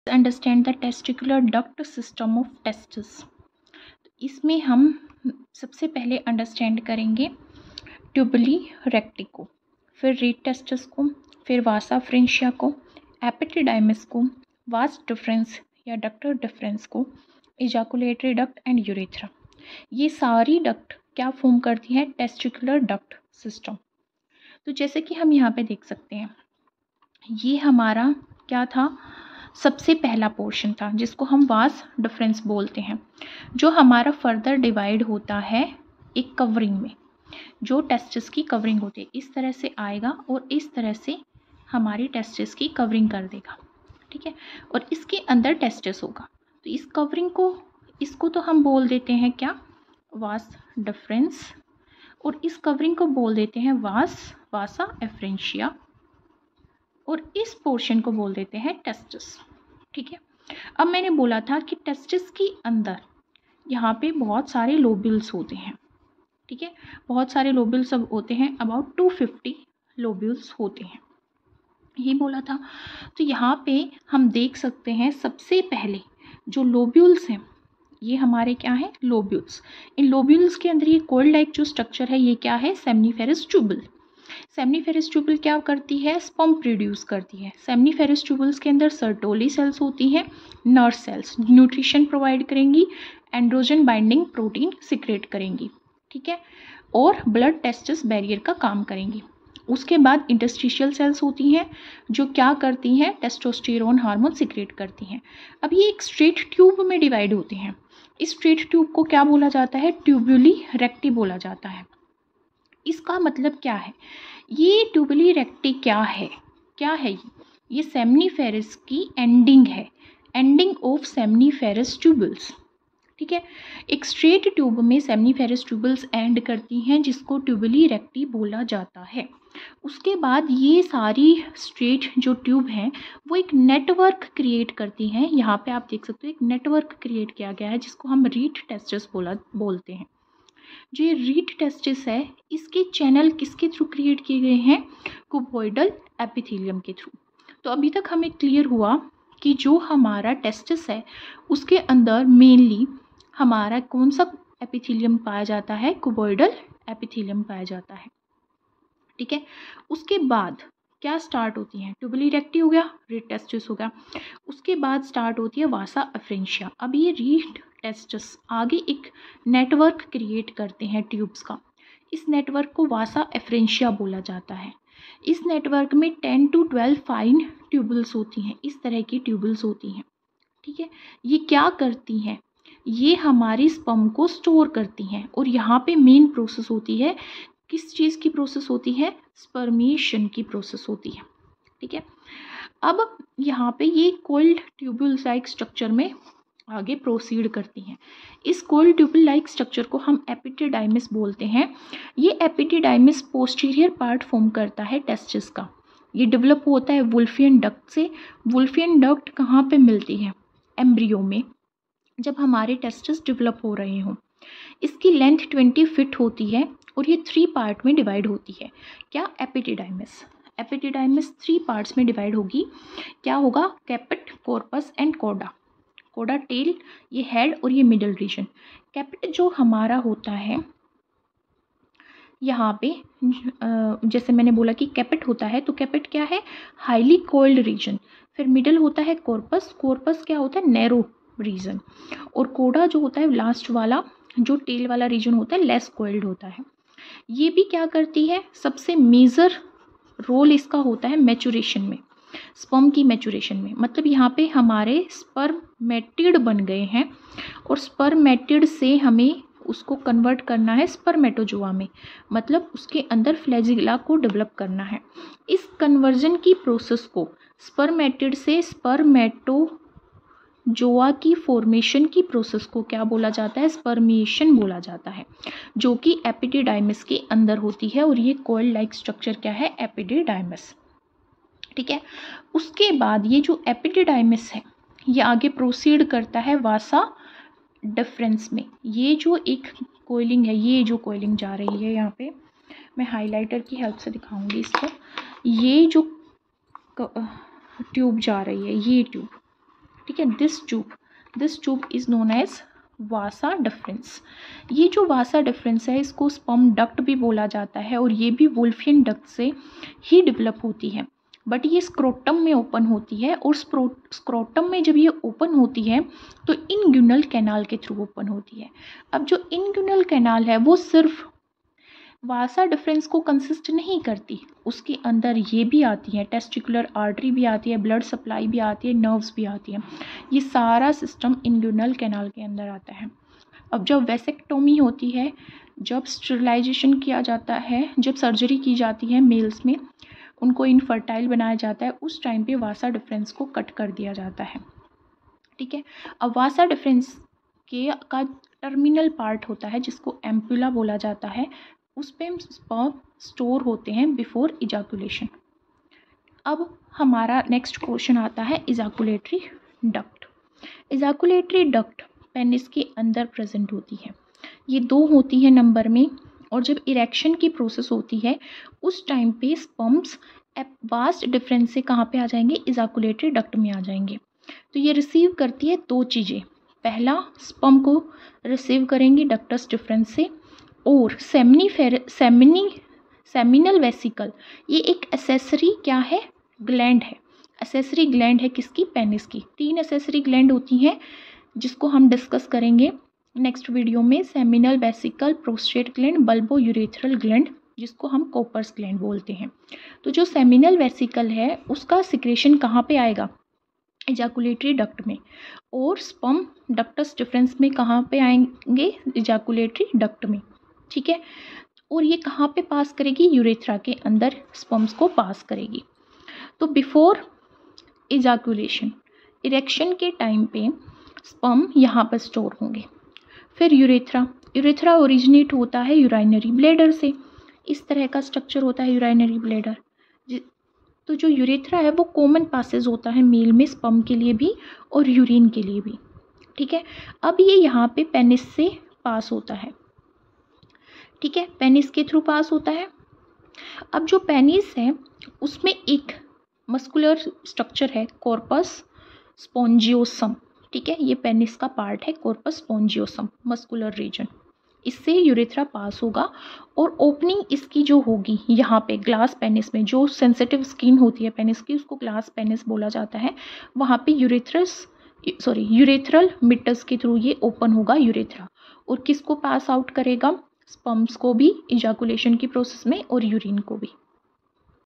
Understand the testicular duct system of testis. इसमें हम सबसे पहले अंडरस्टैंड करेंगे ट्यूबुली रेक्टी को, फिर रीड टेस्टिस को, फिर वासा फ्रेंशिया को, एपिडिडाइमिस को, वास डिफरेंस या डक्टर डिफरेंस को, इजाकुलेटरी डक्ट एंड यूरेथ्रा। ये सारी डक्ट क्या फॉर्म करती है? Testicular duct system. तो जैसे कि हम यहाँ पे देख सकते हैं, ये हमारा क्या था? सबसे पहला पोर्शन था जिसको हम वास डिफरेंस बोलते हैं, जो हमारा फर्दर डिवाइड होता है एक कवरिंग में, जो टेस्टिस की कवरिंग होती है। इस तरह से आएगा और इस तरह से हमारी टेस्टिस की कवरिंग कर देगा, ठीक है। और इसके अंदर टेस्टिस होगा। तो इस कवरिंग को, इसको तो हम बोल देते हैं क्या? Vas deferens. और इस कवरिंग को बोल देते हैं वासा एफ्रेंशिया। और इस पोर्शन को बोल देते हैं टेस्टिस, ठीक है। अब मैंने बोला था कि टेस्टिस के अंदर यहाँ पे बहुत सारे लोब्यूल्स होते हैं, ठीक है। बहुत सारे लोब्यूल्स सब होते हैं, अबाउट 250 लोब्यूल्स होते हैं, ये बोला था। तो यहाँ पे हम देख सकते हैं सबसे पहले जो लोब्यूल्स हैं, ये हमारे क्या है? लोब्यूल्स। इन लोब्यूल्स के अंदर ये कोल्ड लाइक जो स्ट्रक्चर है, ये क्या है? Seminiferous tubule. सेमनीफेरस ट्यूबुल क्या करती है? स्पर्म प्रोड्यूस करती है। सेमनीफेरस ट्यूबुल्स के अंदर सर्टोली सेल्स होती हैं, नर्व सेल्स न्यूट्रिशन प्रोवाइड करेंगी, एंड्रोजन बाइंडिंग प्रोटीन सिक्रेट करेंगी, ठीक है, और ब्लड टेस्टिस बैरियर का काम करेंगी। उसके बाद इंटरस्टिशियल सेल्स होती हैं जो क्या करती हैं? टेस्टोस्टेरोन हार्मोन सिक्रेट करती हैं। अब ये एक स्ट्रेट ट्यूब में डिवाइड होते हैं। इस स्ट्रेट ट्यूब को क्या बोला जाता है? ट्यूबुली रेक्टी बोला जाता है। इसका मतलब क्या है? ये ट्यूबुली रेक्टी क्या है? ये सेमनीफेरस की एंडिंग है, एंडिंग ऑफ सेमनीफेरस ट्यूबुल्स, ठीक है। एक स्ट्रेट ट्यूब में सेमनीफेरस ट्यूबुल्स एंड करती हैं, जिसको ट्यूबुली रेक्टी बोला जाता है। उसके बाद ये सारी स्ट्रेट जो ट्यूब हैं वो एक नेटवर्क क्रिएट करती हैं। यहाँ पे आप देख सकते हो एक नेटवर्क क्रिएट किया गया है जिसको हम रीड टेस्टिस बोलते हैं। जो ये रीड टेस्टिस है, इसके चैनल किसके थ्रू क्रिएट किए गए हैं? कुबॉइडल एपिथेलियम के थ्रू। तो अभी तक हमें क्लियर हुआ कि जो हमारा टेस्टिस है उसके अंदर मेनली हमारा कौन सा एपिथेलियम पाया जाता है? कुबॉइडल एपिथेलियम पाया जाता है, ठीक है। उसके बाद क्या स्टार्ट होती हैं? ट्यूबुली रेक्टी हो गया, रीड टेस्टिस हो गया। उसके बाद स्टार्ट होती है वासा एफ्रेंशिया। अब ये रीड टेस्टिस आगे एक नेटवर्क क्रिएट करते हैं ट्यूब्स का। इस नेटवर्क को वासा एफ्रेंशिया बोला जाता है। इस नेटवर्क में 10 to 12 फाइन ट्यूबुल्स होती हैं, इस तरह की ट्यूबुल्स होती हैं, ठीक है। ये क्या करती हैं? ये हमारी स्पर्म को स्टोर करती हैं। और यहाँ पे मेन प्रोसेस होती है, किस चीज़ की प्रोसेस होती है? स्पर्मेशन की प्रोसेस होती है, ठीक है। अब यहाँ पे ये कोल्ड ट्यूबुल लाइक स्ट्रक्चर में आगे प्रोसीड करती हैं। इस कोल्ड ट्यूबुल लाइक स्ट्रक्चर को हम एपिडिडाइमिस बोलते हैं। ये एपिडिडाइमिस पोस्टीरियर पार्ट फॉर्म करता है टेस्टिस का। ये डेवलप होता है वुल्फियन डक्ट से। वुल्फियन डक्ट कहाँ पे मिलती है? एम्ब्रियो में, जब हमारे टेस्टिस डेवलप हो रहे हों। इसकी लेंथ 20 फीट होती है और ये 3 पार्ट में डिवाइड होती है। क्या? एपिडिडाइमिस 3 पार्ट्स में डिवाइड होगी। क्या होगा? कैपिट, कॉर्पस एंड कोडा। कोडा टेल, ये हेड और ये मिडल रीजन। कैपिट जो हमारा होता है यहाँ पे, जैसे मैंने बोला कि कैपिट होता है, तो कैपिट क्या है? Highly coiled region. फिर मिडल होता है कॉर्पस। कॉर्पस क्या होता है? Narrow region. और कोडा जो होता है लास्ट वाला, जो टेल वाला रीजन होता है, लेस कोल्ड होता है। ये भी क्या करती है? सबसे मेजर रोल इसका होता है मैचुरेशन में, स्पर्म की मैचुरेशन में। मतलब यहाँ पे हमारे स्पर्मेटिड बन गए हैं और स्पर्मेटिड से हमें उसको कन्वर्ट करना है स्पर्मेटोजोआ में, मतलब उसके अंदर फ्लैजिला को डेवलप करना है। इस कन्वर्जन की प्रोसेस को, स्पर्मेटिड से स्पर्मेटोजोआ की फॉर्मेशन की प्रोसेस को क्या बोला जाता है? स्पर्मिएशन बोला जाता है, जो कि एपिडिडाइमिस के अंदर होती है। और ये कॉइल लाइक स्ट्रक्चर क्या है? एपिडिडाइमिस, ठीक है। उसके बाद ये जो एपिडिडाइमिस है, ये आगे प्रोसीड करता है वासा डिफरेंस में। ये जो एक कोइलिंग है, ये जो कोइलिंग जा रही है, यहाँ पे मैं हाइलाइटर की हेल्प से दिखाऊंगी इसको। ये जो ट्यूब जा रही है, ये ट्यूब, ठीक है। This tube is known as vasa deferens. ये जो वासा डिफरेंस है इसको स्पर्म डक्ट भी बोला जाता है और ये भी वुल्फियन डक्ट से ही डेवलप होती है, बट ये स्क्रोटम में ओपन होती है और स्क्रोटम में जब ये ओपन होती है तो इनग्यूनल कैनाल के थ्रू ओपन होती है। अब जो इनग्यूनल कैनाल है वो सिर्फ वासा डिफरेंस को कंसिस्ट नहीं करती, उसके अंदर ये भी आती है, टेस्टिकुलर आर्टरी भी आती है, ब्लड सप्लाई भी आती है, नर्व्स भी आती है। ये सारा सिस्टम इनग्यूनल कैनाल के अंदर आता है। अब जब वेसेक्टोमी होती है, जब स्टरलाइजेशन किया जाता है, जब सर्जरी की जाती है मेल्स में, उनको इनफर्टाइल बनाया जाता है, उस टाइम पे वासा डिफरेंस को कट कर दिया जाता है। ठीक है। अब वासा डिफरेंस का टर्मिनल पार्ट होता है जिसको एम्पुला बोला जाता है, उस पे स्पर्म स्टोर होते हैं बिफोर इजाकुलेशन। अब हमारा नेक्स्ट क्वेश्चन आता है इजाकुलेटरी डक्ट। इजाकुलेटरी डक्ट पेनिस के अंदर प्रेजेंट होती है, ये 2 होती है नंबर में, और जब इरेक्शन की प्रोसेस होती है उस टाइम पे स्पर्म्स वास्ट डिफरेंस से कहाँ पे आ जाएंगे, इजाकुलेटरी डक्ट में आ जाएंगे। तो ये रिसीव करती है 2 चीज़ें, पहला स्पर्म को रिसीव करेंगी डक्टस डिफरेंस से, और सेमिनल वेसिकल, ये एक एसेसरी क्या है, ग्लैंड है, एसेसरी ग्लैंड है किसकी, पेनिस की। 3 एसेसरी ग्लैंड होती हैं जिसको हम डिस्कस करेंगे नेक्स्ट वीडियो में, seminal vesicle, prostate gland, bulbo urethral gland, जिसको हम कोपर्स ग्लैंड बोलते हैं। तो जो सेमिनल वेसिकल है उसका सिक्रेशन कहाँ पे आएगा, इजाकुलेटरी डक्ट में, और स्पर्म डक्टस डिफरेंस में कहाँ पे आएंगे, इजाकुलेटरी डक्ट में। ठीक है। और ये कहाँ पे पास करेगी, यूरेथ्रा के अंदर स्पर्म्स को पास करेगी। तो बिफोर इजाकुलेशन, इरेक्शन के टाइम पे स्पर्म यहाँ पर स्टोर होंगे। फिर यूरेथ्रा ओरिजिनेट होता है यूराइनरी ब्लैडर से, इस तरह का स्ट्रक्चर होता है यूराइनरी ब्लैडर। तो जो यूरेथ्रा है वो कॉमन पासेज होता है मेल में स्पर्म के लिए भी और यूरिन के लिए भी। ठीक है। अब ये यहाँ पे पेनिस से पास होता है, ठीक है, पेनिस के थ्रू पास होता है। अब जो पेनिस है उसमें एक मस्कुलर स्ट्रक्चर है, कॉर्पस स्पोंजियोसम। ठीक है, ये पेनिस का पार्ट है, कॉर्पस स्पोंजियोसम, मस्कुलर रीजन। इससे यूरेथ्रा पास होगा और ओपनिंग इसकी जो होगी यहाँ पे ग्लास पेनिस में, जो सेंसिटिव स्किन होती है पेनिस की उसको ग्लास पेनिस बोला जाता है, वहाँ पे यूरेथ्रल मिटस के थ्रू ये ओपन होगा यूरेथ्रा, और किसको पास आउट करेगा, स्पर्म्स को भी इजाकुलेशन की प्रोसेस में और यूरिन को भी।